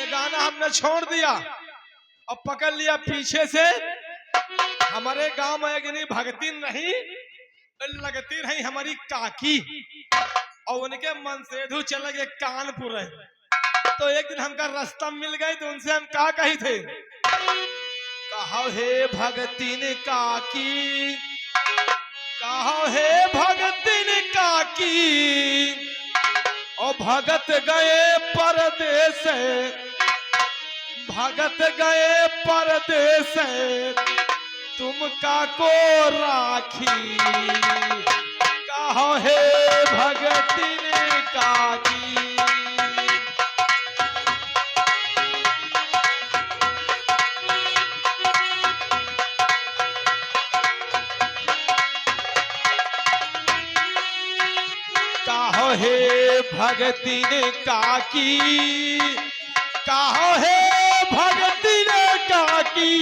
गाना हमने छोड़ दिया और पकड़ लिया पीछे से। हमारे गांव में एक भगती नहीं लगती रही हमारी काकी, और उनके मनसेधु चले गए कानपुर है। तो एक दिन हमका रास्ता मिल गई तो उनसे हम का कही थे, कहो हे भगतीन काकी, कहो हे भगतीन काकी, और भगत गए परदेस, भगत गए परदेस, तुम का को राखी, कहो हे भगतीन काकी। कहो हे भगतीन काकी, कहो हे भगतीन काकी,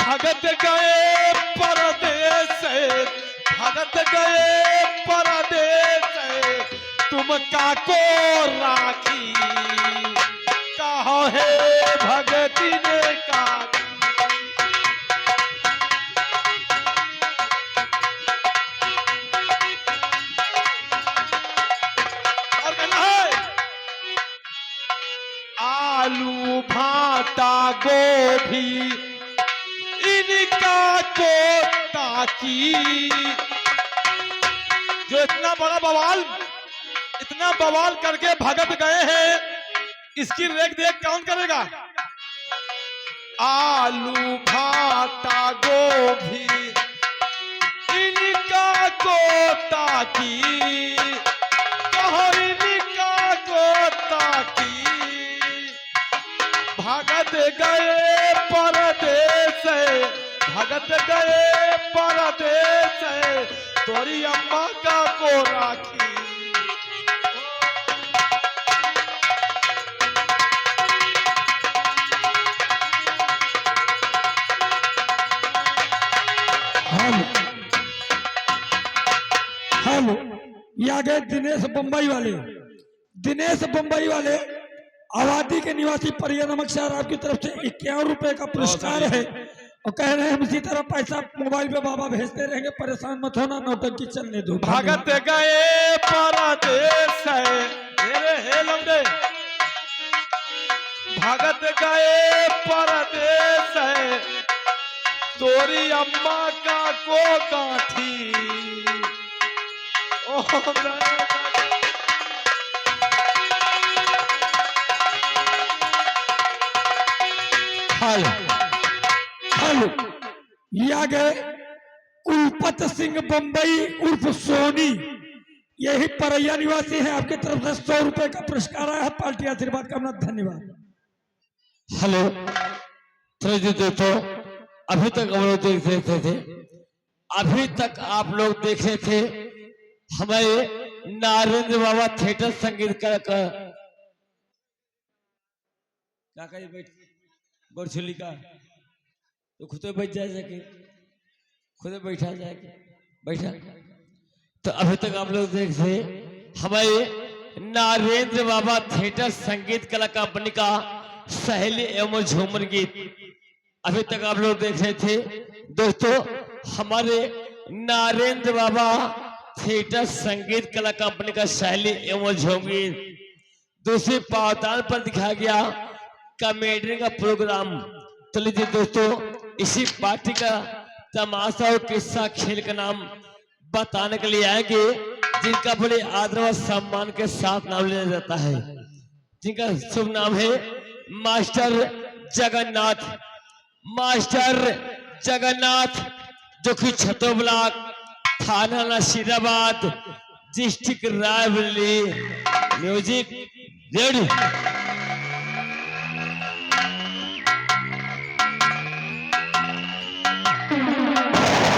भगत गए परदेस, भगत गए परदेस, तुम काको राखी, कहो हे भगतीन काकी। आलू भाटा गोभी इनका को ताकी, जो इतना बड़ा बवाल करके भगत गए हैं, इसकी रेख देख कौन करेगा। आलू भाटा गोभी इनका को ताकी, कहो इनका को ताकी, भगत गए परदेस, भगत गए परदेस, तोरी अम्मा का को राखी। हेलो, ये आ गए दिनेश बम्बई वाले आबादी के निवासी परिया नमक शहर, आपकी तरफ से 51 रुपए का पुरस्कार है और कह रहे हैं हम इसी तरह पैसा मोबाइल पे बाबा भेजते रहेंगे, परेशान मत होना, नौटंकी चलने दो। भगत गए परदेस, भगत गए परदेस, तोरी अम्मा का को गांठी। हेलो, ये आ गए कुलपत सिंह बम्बई उर्फ सोनी, यही परैया निवासी है, आपके तरफ से 100 रुपए का पुरस्कार आया है, पार्टी आशीर्वाद का धन्यवाद। हेलो दोस्तों, अभी तक हम लोग देख रहे थे, अभी तक आप लोग देख रहे थे हमारे नारेंद्र बाबा थिएटर संगीत का बरछुली का, तो खुद बैठ जाए, खुद बैठा जाए, बैठा। तो अभी तक आप लोग देख रहे हमारे नारेंद्र बाबा थिएटर संगीत कला कंपनी का सहेली एवं झूमर गीत, अभी तक आप लोग देख रहे थे दोस्तों। हमारे नारेंद्र बाबा थिएटर संगीत कला कंपनी का सहेली एवं झूमर गीत दूसरे पावताल पर दिखाया गया कॉमेडी का प्रोग्राम। तो लीजिए दोस्तों, इसी पार्टी का तमाशा और किस्सा खेल का नाम बताने के लिए आएंगे, जिनका बड़े आदर और सम्मान के साथ नाम लिया जाता है, जिनका शुभ नाम है मास्टर जगन्नाथ। मास्टर जगन्नाथ जो कि छतो ब्लॉक, थाना Nasirabad, district Raebareli. Music ready.